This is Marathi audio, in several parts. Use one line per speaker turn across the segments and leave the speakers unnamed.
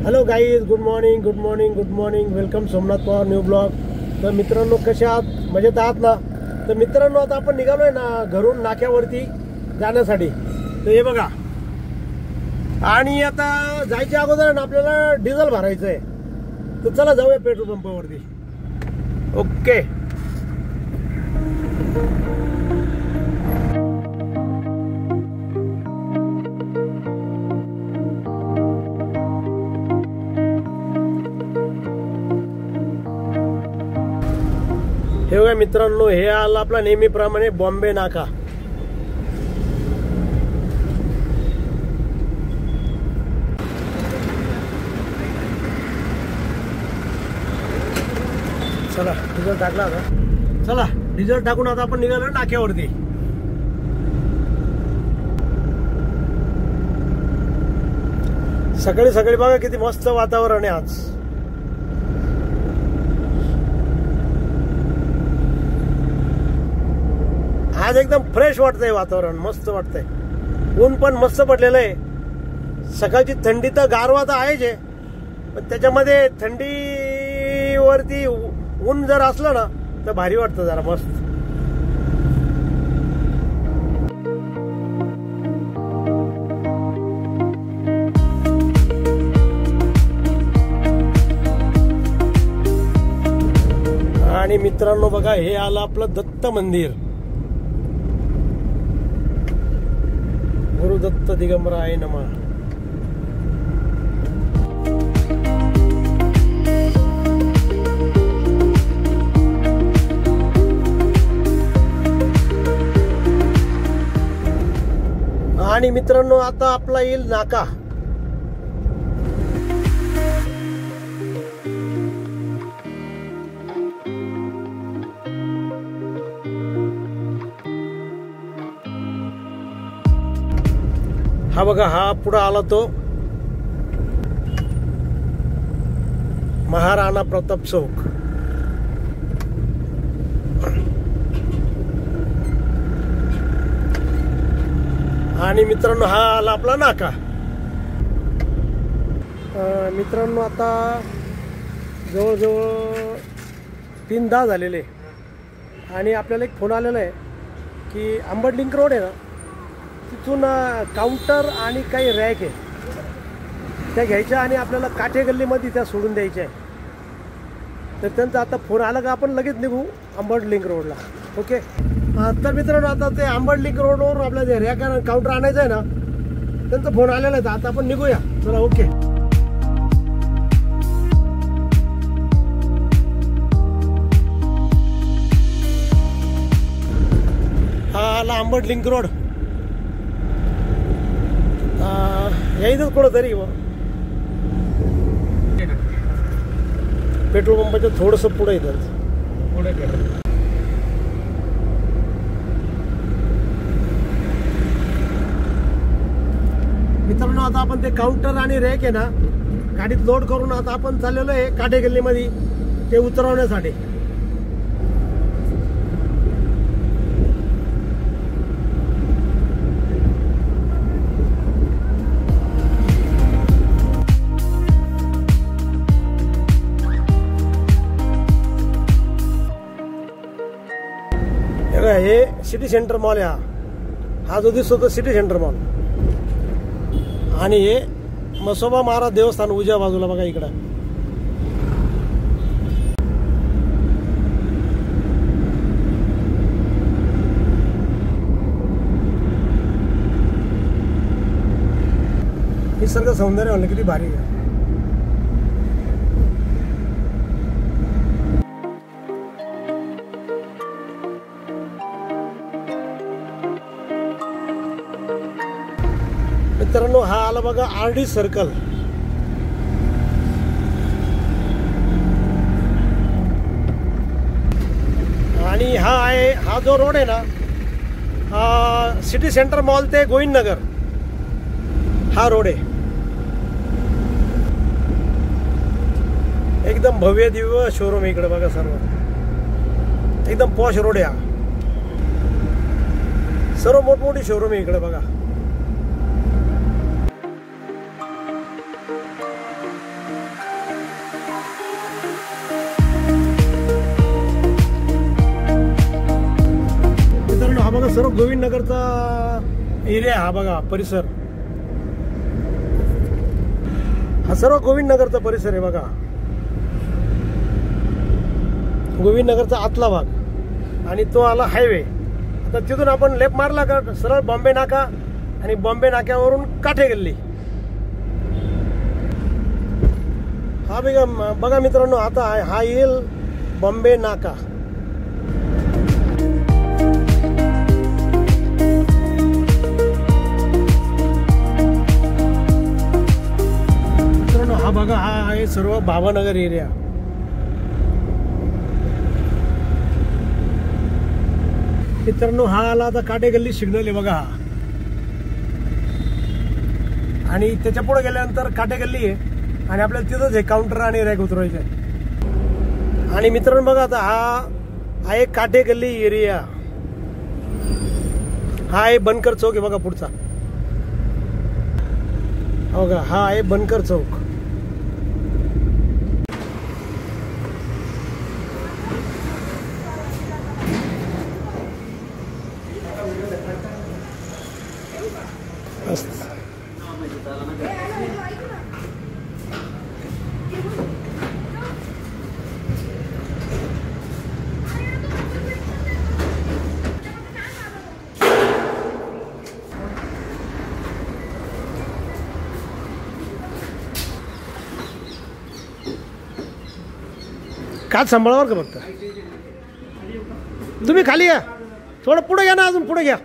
Hello guys, good morning good morning good morning. Welcome Somnath Pawar new blog. तर मित्रांनो, कसे आहात? मजेत आहात ना? तर मित्रांनो, आता आपण निघालोय ना घरून नाक्यावरती जाण्यासाठी. तर हे बघा, आणि आता जायच्या अगोदर ना आपल्याला डिझेल भरायचं आहे. तर चला जाऊया पेट्रोल पंपावरती. ओके. हे बघा मित्रांनो, हे आला आपला नेहमीप्रमाणे बॉम्बे नाका. चला डिझेल टाकला आता. चला डिझेल टाकून आता आपण निघालो नाक्यावरती. सकाळी सकाळी बघा किती मस्त वातावरण आहे आज. आज एकदम फ्रेश वाटतंय वातावरण, मस्त वाटतंय. ऊन पण मस्त पडलेलं आहे. सकाळची थंडी तर गारवा तर आहेच आहे, पण त्याच्यामध्ये थंडीवरती ऊन जर असलं ना तर भारी वाटतं जरा मस्त. आणि मित्रांनो बघा, हे आलं आपलं दत्त मंदिर. गुरु दत्त दिगंबराय नमः. आणि मित्रांनो, आता आपला येईल नाका. हा बघा, हा पुढे आला तो महाराणा प्रताप चौक. आणि मित्रांनो, हा आला आपला नाका. मित्रांनो, आता जवळजवळ 3:10 झालेले आणि आपल्याला एक फोन आलेला आहे की अंबड लिंक रोड आहे ना, तिथून काउंटर आणि काही रॅक आहे त्या घ्यायच्या आणि आपल्याला काठे गल्लीमध्ये त्या सोडून द्यायच्या आहे. तर त्यांचा आता फोन आला का आपण लगेच निघू अंबड लिंक रोडला. ओके. तर मित्रांनो, आता ते अंबड लिंक रोडवर आपल्याला जे रॅक आणि काउंटर आणायचं आहे ना, त्यांचा फोन आलेला आहे. आता आपण निघूया. चला. ओके. हा आला अंबड लिंक रोड. यायचं कुठं तरी पेट्रोल पंपाच्या थोडंसं पुढे येतं. मित्रांनो, आता आपण ते काउंटर आणि रॅक आहे ना गाडीत लोड करून आता आपण चाललेलो आहे काठे गल्लीमध्ये ते उतरवण्यासाठी. हे सिटी सेंटर मॉल आहे. हा जो दिसतो तो सिटी सेंटर मॉल. आणि हे मसोबा महाराज देवस्थान उजव्या बाजूला बघा इकडं. निसर्ग सौंदर्य म्हणलं किती भारी आहे. मित्रांनो, हा आला बघा RD सर्कल. आणि हा जो रोड आहे ना, सिटी सेंटर मॉल ते गोविंदनगर हा रोड आहे. एकदम भव्य दिव्य शोरूम इकडे बघा. सर्व एकदम पॉश रोड आहे हा. सर्व मोठमोठी शोरूम आहे इकडे बघा. सर्व गोविंदनगरचा एरिया हा बघा परिसर, हा सर्व गोविंदनगरचा परिसर आहे बघा. गोविंदनगरचा आतला भाग आणि तो आला हायवे. आता तिथून आपण लेफ्ट मारला का सरळ बॉम्बे नाका आणि बॉम्बे नाक्यावरून काठे गल्ली. हा बघा मित्रांनो, आता हा येईल बॉम्बे नाका. मित्रांनो हा बघा, हा आहे सर्व भावनगर एरिया. मित्रांनो हा आला आता काटे गल्ली सिग्नल आहे बघा हा, आणि त्याच्या पुढे गेल्यानंतर काटे गल्ली आहे आणि आपल्याला तिथंच हे काउंटर आणि रॅक उतरवायचे आहे. आणि मित्रांनो बघा आता हा आहे काटे गल्ली एरिया. हा आहे बनकर चौक आहे बघा पुढचा, बघा हा आहे बनकर चौक. काच सांभाळावर का फक्त, तुम्ही खाली या, थोडं पुढे घ्या ना, अजून पुढे घ्या.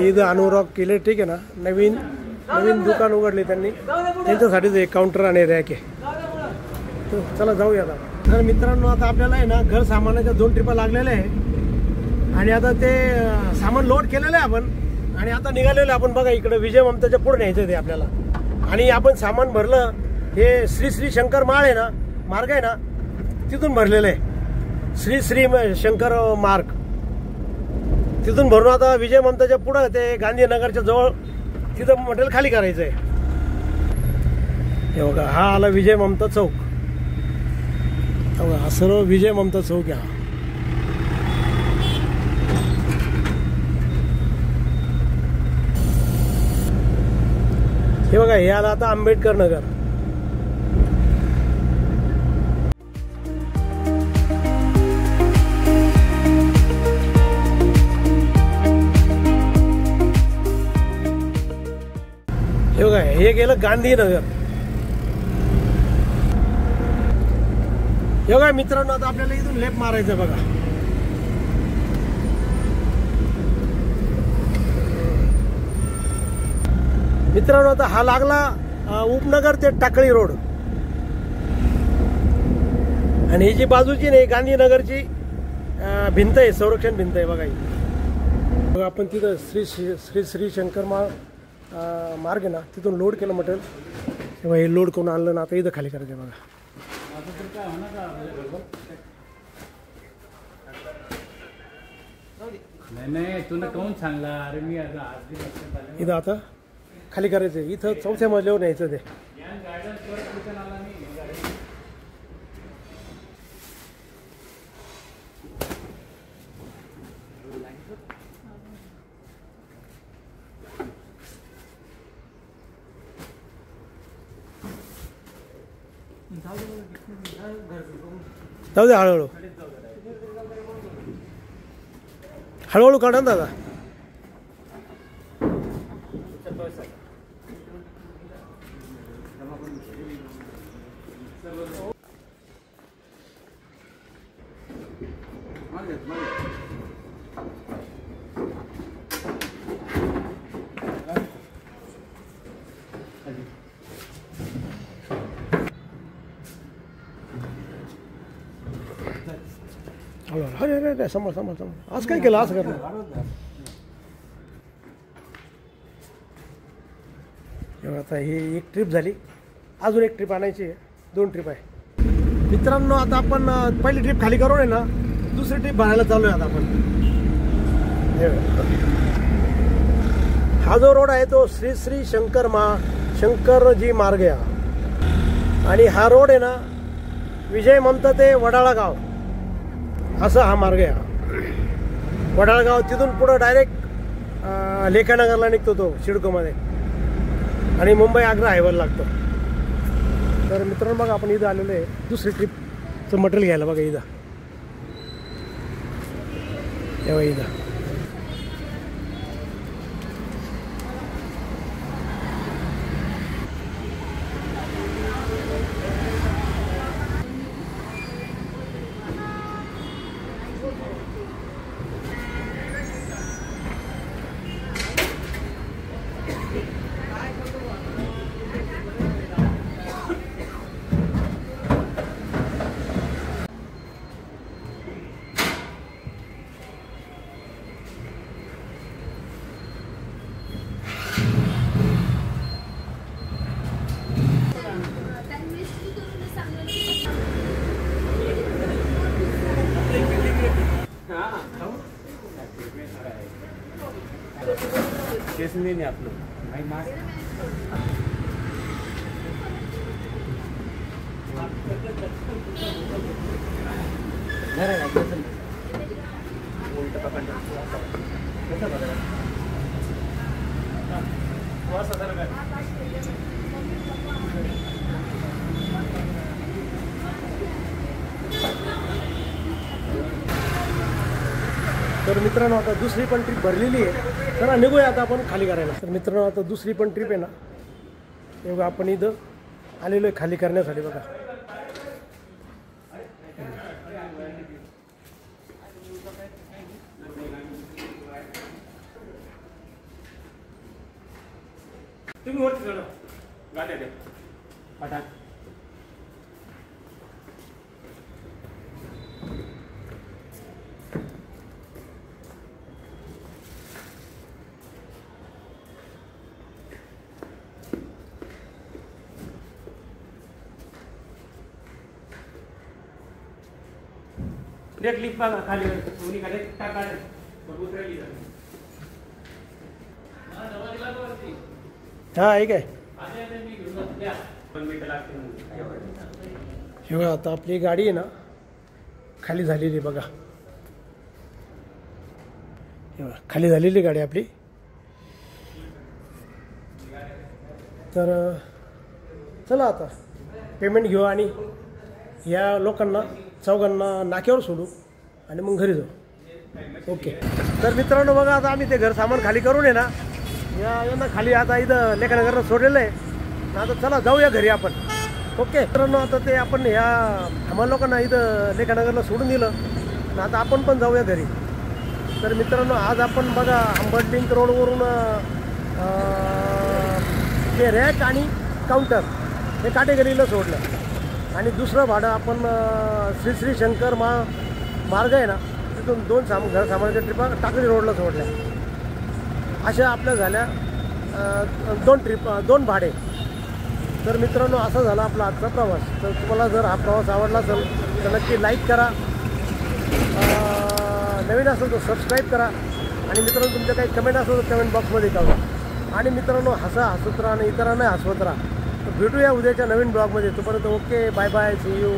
इथं अनुराग केले ठीक आहे ना, नवीन दुकान उघडले त्यांनी, त्यांच्यासाठीच एक काउंटर आणि रॅक आहे. चला जाऊया आता. तर मित्रांनो आता आपल्याला आहे ना घर सामानाच्या 2 ट्रिपा लागलेल्या आहे आणि आता ते सामान लोड केलेलं आहे आपण आणि आता निघालेलं आहे आपण बघा इकडे विजय ममताच्या पुढे न्यायचं ते आपल्याला. आणि आपण सामान भरलं हे श्री शंकर माळ आहे ना, मार्ग आहे ना, तिथून भरलेलं आहे. श्री शंकर मार्ग तिथून भरून आता विजय ममताच्या पुढं ते गांधीनगरच्या जवळ तिथं मटेरियल खाली करायचं आहे. हे बघा हा आला विजय ममता चौक, हा सर्व विजय ममता चौक आहे. हे बघा हे आला आता आंबेडकर नगर. हे बघा हे गेलं गांधीनगर. हे बघा मित्रांनो आता आपल्याला इथून लेफ्ट मारायचं बघा. मित्रांनो आता हा लागला उपनगर ते टाकळी रोड आणि ही जी बाजूची नाही गांधीनगरची भिंत आहे, संरक्षण भिंत आहे बघा ही. आपण तिथं श्री शंकर मार्ग आहे ना, तिथून लोड केलं मटेरियल. तेव्हा हे लोड करून आणलं ना, आता इथं खाली करायचं बघा.
नाही तुला कोण सांगला? अरे मी
इथं आता खाली करायचं. इथं 4थ्या मजल्यावर न्यायचं ते. जाऊ दे हळूहळू हळूहळू काढा ना दादा. अरे समोर समोर समोर आज काय केलं असं करणार. आता ही एक ट्रिप झाली, अजून एक ट्रिप आणायची आहे. 2 ट्रिप आहे मित्रांनो. आता आपण पहिली ट्रिप खाली करून आहे ना, दुसरी ट्रिप भरायला चालू आहे आता आपण. हा जो रोड आहे तो श्री श्री शंकरजी मार्ग आहे आणि हा रोड आहे ना विजय ममता ते वडाळा गाव असा हा मार्ग आहे. वडाळा गाव तिथून पुढं डायरेक्ट लेखानगरला निघतो तो सिडकोमध्ये आणि मुंबई आग्रा हायवेला लागतो. तर मित्रांनो बघा आपण इथं आलेलो आहे दुसरी ट्रिपचं मटेरियल घ्यायला. बघा इथं तेव्हा इथं
केस नाही आपलं नाही मास उलट पकडलं कसं बघा
तर मित्रांनो आता दुसरी पण ट्रिप भरलेली आहे. चला निघूया आता आपण खाली करायला. तर मित्रांनो आता दुसरी पण ट्रिप आहे ना तेव्हा आपण इथं आलेलो आहे खाली करण्यासाठी. बघा
तुम्ही वरती चढा गाड्या द्या पटाक. क्लिप बघा खाली कोणी खाली टाका उतरली
हा ऐक आहे हे बघा आता आपली गाडी आहे ना खाली झालेली. बघा हे बघा खाली झालेली गाडी आपली. तर चला आता पेमेंट घेऊ आणि या लोकांना चौघांना नाक्यावर सोडू आणि मग घरी जाऊ. ओके. तर मित्रांनो बघा आता आम्ही ते घर सामान खाली करून आहे ना यांना खाली आता इथं लेखानगरला सोडलेलं आहे. आता चला जाऊया घरी आपण. ओके मित्रांनो आता ते आपण ह्या आम्हाला लोकांना इथं लेखानगरला सोडून दिलं ना आता आपण पण जाऊया घरी. तर मित्रांनो आज आपण बघा अंबड लिंक रोडवरून ते रॅक आणि काउंटर हे काटेगरीला सोडलं आणि दुसरं भाडं आपण श्री श्री शंकर मार्ग आहे ना तिथून घर सामानाच्या ट्रिपा टाकळी रोडला सोडल्या. अशा आपल्या झाल्या 2 भाडे. तर मित्रांनो असा झाला आपला आजचा प्रवास. तर तुम्हाला जर हा प्रवास आवडला असेल तर नक्की लाईक करा, नवीन असेल तर सबस्क्राईब करा आणि मित्रांनो तुमच्या काही कमेंट असेल तर कमेंट बॉक्समध्ये कळवा. आणि मित्रांनो हसत राहा आणि इतरांना हसवत राहा. तर भेटूया उद्याच्या नवीन ब्लॉगमध्ये. तोपर्यंत okay bye bye see you.